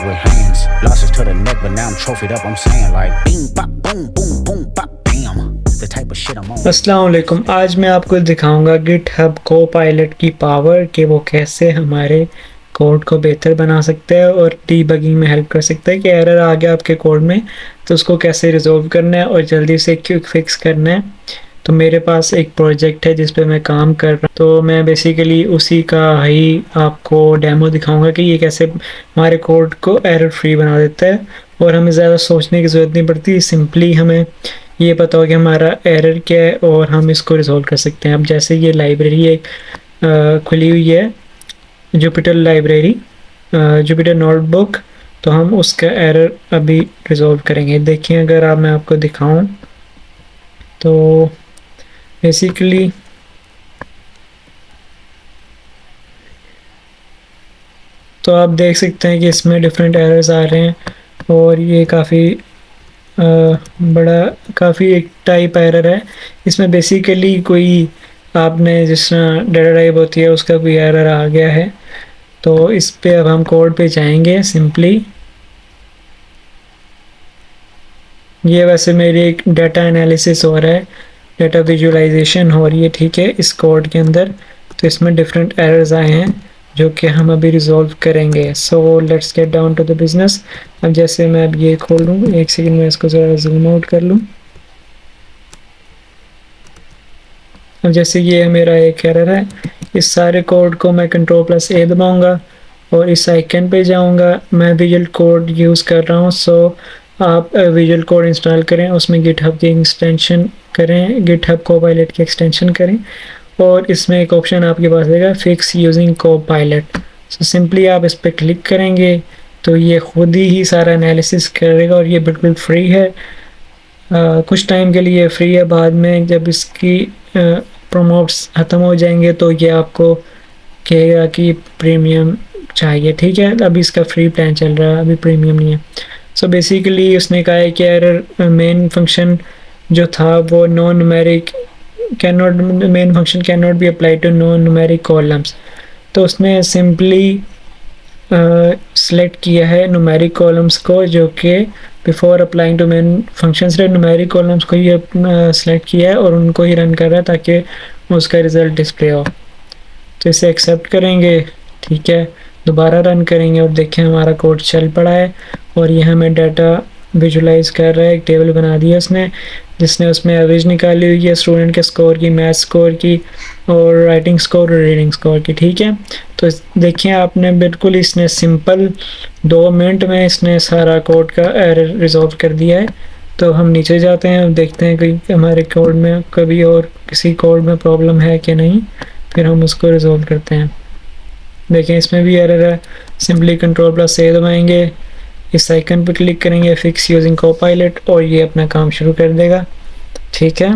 with hands, losses to the neck, but now I'm trophied up. I'm saying like, bing, bop, boom, boom, boom, bop, bam. The type of shit I'm on. अस्सलाम वालेकुम। आज मैं आपको दिखाऊंगा GitHub Copilot की power कि वो कैसे हमारे कोड को बेहतर बना सकता है और डीबगिंग में हेल्प कर सकता है कि एरर आ गया आपके कोड में तो उसको कैसे रिजॉल्व करना है और जल्दी से क्विक फिक्स करना है। तो मेरे पास एक प्रोजेक्ट है जिस पे मैं काम कर रहा हूँ, तो मैं बेसिकली उसी का ही आपको डेमो दिखाऊंगा कि ये कैसे हमारे कोड को एरर फ्री बना देता है और हमें ज़्यादा सोचने की ज़रूरत नहीं पड़ती। सिंपली हमें ये पता हो कि हमारा एरर क्या है और हम इसको रिजॉल्व कर सकते हैं। अब जैसे ये लाइब्रेरी एक खुली हुई है, जुपिटर लाइब्रेरी, जुपिटर नोटबुक, तो हम उसका एरर अभी रिजॉल्व करेंगे। देखिए अगर मैं आपको दिखाऊं तो बेसिकली तो आप देख सकते हैं कि इसमें डिफरेंट एरर्स आ रहे हैं और ये काफ़ी एक टाइप एरर है। इसमें बेसिकली कोई आपने जिस तरह डाटा टाइप होती है उसका कोई एरर आ गया है। तो इस पे अब हम कोड पे जाएंगे। सिंपली ये वैसे मेरी एक डाटा एनालिसिस हो रहा है, डाटा विजुअलाइजेशन हो रही है, ठीक है, इस कोड के अंदर। तो इसमें डिफरेंट एरर्स आए हैं जो कि हम अभी रिजॉल्व करेंगे। So let's get down to the business. अब जैसे मैं अब ये खोल लूँ, एक सेकंड में इसको ज़रा जूम आउट कर लूँ। अब जैसे ये मेरा एक एरर है, इस सारे कोड को मैं Ctrl+A दबाऊंगा और इस आइकन पे जाऊंगा। मैं विजुअल कोड यूज़ कर रहा हूँ, सो आप विजुअल कोड इंस्टॉल करें, उसमें गिटहब की एक्सटेंशन करें, गिटहब कोपायलट की एक्सटेंशन करें और इसमें एक ऑप्शन आपके पास आएगा fix using Copilot. So simply आप इस पर क्लिक करेंगे तो ये खुद ही सारा एनालिसिस करेगा और ये बिल्कुल फ्री है। कुछ टाइम के लिए फ्री है, बाद में जब इसकी प्रोमोट्स ख़त्म हो जाएंगे तो ये आपको कहेगा कि प्रीमियम चाहिए, ठीक है। अभी इसका फ्री प्लान चल रहा है, अभी प्रीमियम नहीं है। सो बेसिकली उसने कहा है कि एरर मेन फंक्शन जो था वो non numeric mean function can not be applied to non numeric columns. तो उसने सिंपली सेलेक्ट किया है न्यूमेरिक कॉलम्स को, जो कि before applying to mean functions ने न्यूमेरिक कॉलम्स को ही सेलेक्ट किया है और उनको ही रन कर रहा है ताकि उसका रिज़ल्ट डिस्प्ले हो। तो इसे एक्सेप्ट करेंगे, ठीक है, दोबारा रन करेंगे और देखें हमारा कोड चल पड़ा है और ये हमें डाटा विजुलाइज कर रहा है। एक टेबल बना दिया उसने जिसने उसमें एवरेज निकाली हुई है स्टूडेंट के स्कोर की, मैथ स्कोर की और राइटिंग स्कोर और रीडिंग स्कोर की, ठीक है। तो देखिए आपने बिल्कुल इसने सिंपल 2 मिनट में इसने सारा कोड का एरर रिजॉल्व कर दिया है। तो हम नीचे जाते हैं और देखते हैं कि हमारे कोड में कभी और किसी कोड में प्रॉब्लम है कि नहीं, फिर हम उसको रिजॉल्व करते हैं। देखें इसमें भी एरर है, सिंपली Ctrl+A दबाएंगे, इस आइकन पर क्लिक करेंगे फिक्स यूजिंग कोपायलट और ये अपना काम शुरू कर देगा, ठीक है।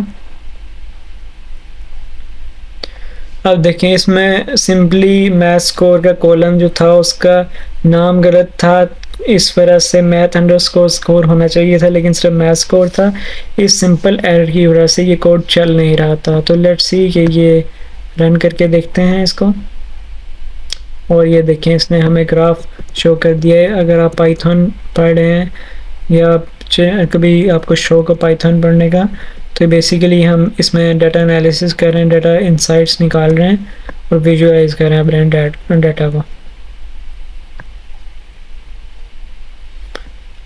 अब देखें इसमें सिंपली मैथ स्कोर का कॉलम जो था उसका नाम गलत था, इस वजह से मैथ अंडरस्कोर स्कोर होना चाहिए था लेकिन सिर्फ मैथ स्कोर था। इस सिंपल एरर की वजह से ये कोड चल नहीं रहा था। तो लेट्स सी कि ये रन करके देखते हैं इसको और ये देखें इसने हमें ग्राफ शो कर दिया है। अगर आप पाइथन पढ़ रहे हैं या कभी आपको शौक हो पाइथन पढ़ने का, तो बेसिकली हम इसमें डाटा एनालिसिस कर रहे हैं, डाटा इंसाइट्स निकाल रहे हैं और विजुअलाइज कर रहे हैं ब्रांड डाटा को।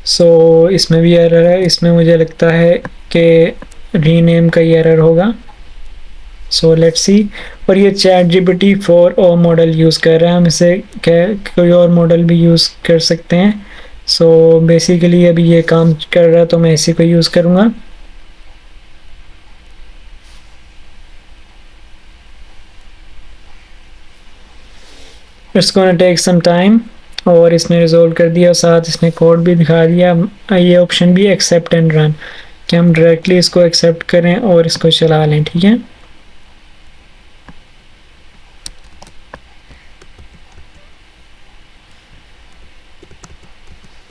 सो इसमें भी एरर है, इसमें मुझे लगता है कि रीनेम का ही एरर होगा। So let's see. और ये ChatGPT-4 और मॉडल यूज़ कर रहे हैं, हम इसे कोई और मॉडल भी यूज़ कर सकते हैं। सो बेसिकली अभी ये काम कर रहा है तो मैं इसी को यूज़ करूँगा। It's gonna take some time और इसने रिजोल्व कर दिया, साथ इसने कोड भी दिखा दिया। ये ऑप्शन भी एक्सेप्ट एंड रन, कि हम डायरेक्टली इसको एक्सेप्ट करें और इसको चला लें, ठीक है।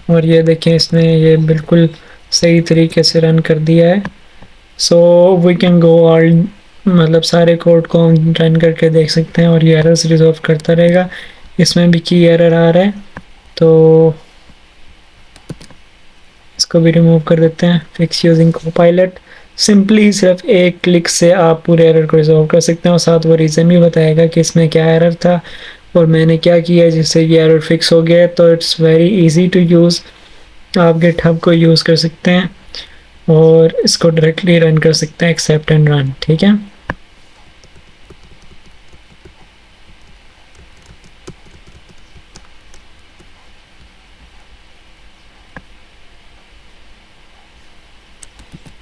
और ये देखें इसने ये बिल्कुल सही तरीके से रन कर दिया है। So we can go all, मतलब सारे कोड को हम रन करके देख सकते हैं और ये एरर्स रिजॉल्व करता रहेगा। इसमें भी की एरर आ रहा है तो इसको भी रिमूव कर देते हैं। फिक्स यूजिंग कोपायलट, सिंपली सिर्फ एक क्लिक से आप पूरे एरर को रिजॉल्व कर सकते हैं और साथ वो रीज़न भी बताएगा कि इसमें क्या एरर था और मैंने क्या किया जिससे ये एरर फिक्स हो गया। तो it's very easy to use, आप गिटहब को यूज़ कर सकते हैं और इसको डायरेक्टली रन कर सकते हैं, एक्सेप्ट एंड रन। ठीक है,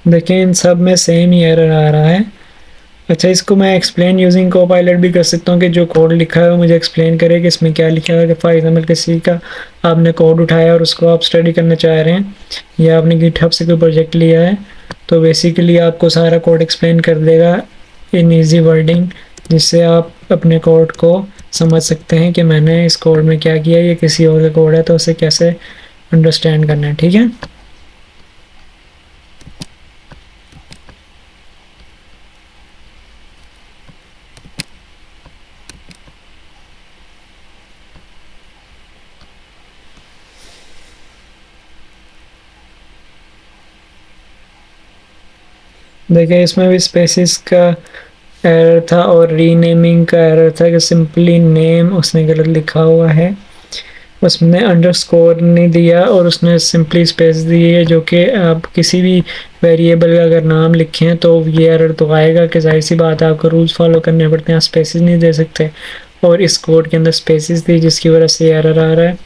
देखिए इन सब में सेम ही एरर आ रहा है। अच्छा, इसको मैं एक्सप्लेन यूजिंग कोपायलट भी कर सकता हूँ कि जो कोड लिखा है वो मुझे एक्सप्लेन करे कि इसमें क्या लिखा है। कि फॉर एग्जाम्पल किसी का आपने कोड उठाया और उसको आप स्टडी करना चाह रहे हैं या आपने गिटहब से कोई प्रोजेक्ट लिया है, तो बेसिकली आपको सारा कोड एक्सप्लेन कर देगा इन ईजी वर्डिंग, जिससे आप अपने कोड को समझ सकते हैं कि मैंने इस कोड में क्या किया, ये किसी और का कोड है तो उसे कैसे अंडरस्टैंड करना है। ठीक है, देखिए इसमें भी स्पेसिस का एरर था और रीनेमिंग का एरर था कि सिंपली नेम उसने गलत लिखा हुआ है, उसने अंडरस्कोर नहीं दिया और उसने सिंपली स्पेस दी है, जो कि आप किसी भी वेरिएबल का अगर नाम लिखें तो ये एरर तो आएगा कि जाहिर सी बात है आपको रूल्स फॉलो करने पड़ते हैं, आप स्पेसिस नहीं दे सकते और इस कोड के अंदर स्पेसिस थी जिसकी वजह से एरर आ रहा है।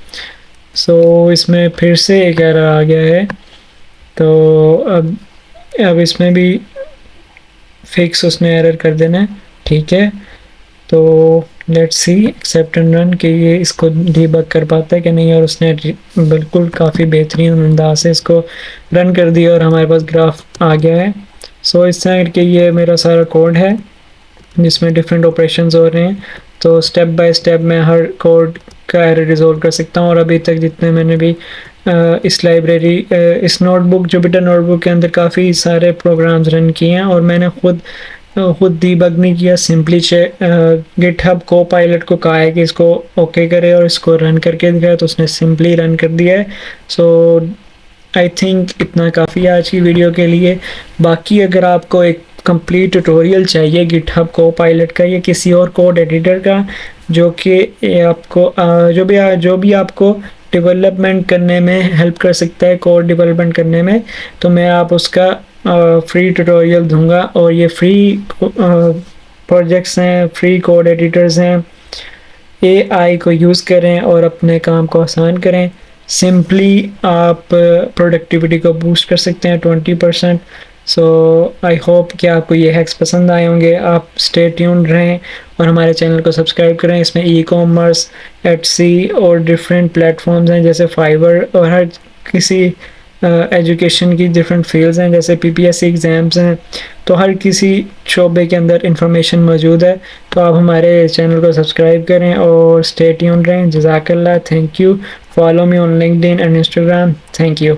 सो इसमें फिर से एक एरर आ गया है, तो अब इसमें भी फिक्स उसने एरर कर देना है। ठीक है, तो let's see accept and run कि ये इसको डीबग कर पाता है कि नहीं, और उसने बिल्कुल काफ़ी बेहतरीन अंदाज से इसको रन कर दिया और हमारे पास ग्राफ आ गया है। सो इस तरह करके ये मेरा सारा कोड है जिसमें डिफरेंट ऑपरेशंस हो रहे हैं। तो स्टेप बाय स्टेप मैं हर कोड का एरर रिजोल्व कर सकता हूँ और अभी तक जितने मैंने भी इस लाइब्रेरी इस नोटबुक जुपिटर नोटबुक के अंदर काफ़ी सारे प्रोग्राम्स रन किए हैं और मैंने खुद डीबग नहीं किया, सिंपली गिटहब कोपायलट को कहा है कि इसको ओके करे और इसको रन करके दिखाया तो उसने सिंपली रन कर दिया है। सो आई थिंक इतना काफ़ी है आज की वीडियो के लिए। बाकी अगर आपको एक कंप्लीट ट्यूटोरियल चाहिए गिटहब कोपायलट का या किसी और कोड एडिटर का जो कि आपको जो भी आपको डेवलपमेंट करने में हेल्प कर सकता है, कोड डेवलपमेंट करने में, तो मैं आप उसका फ्री ट्यूटोरियल दूंगा। और ये फ्री प्रोजेक्ट्स हैं, फ्री कोड एडिटर्स हैं, एआई को यूज़ करें और अपने काम को आसान करें। सिंपली आप प्रोडक्टिविटी को बूस्ट कर सकते हैं 20%। सो आई होप कि आपको ये हैक्स पसंद आए होंगे। आप स्टे ट्यून्ड रहें और हमारे चैनल को सब्सक्राइब करें। इसमें ई कॉमर्स, एटसी और डिफरेंट प्लेटफॉर्म्स हैं जैसे फाइवर, और हर किसी एजुकेशन की डिफरेंट फील्ड्स हैं जैसे पीपीएससी एग्ज़ाम्स हैं, तो हर किसी शोबे के अंदर इंफॉर्मेशन मौजूद है। तो आप हमारे चैनल को सब्सक्राइब करें और स्टे ट्यून्ड रहें। जज़ाकल्लाह, thank you. Follow me on LinkedIn and Instagram. Thank you.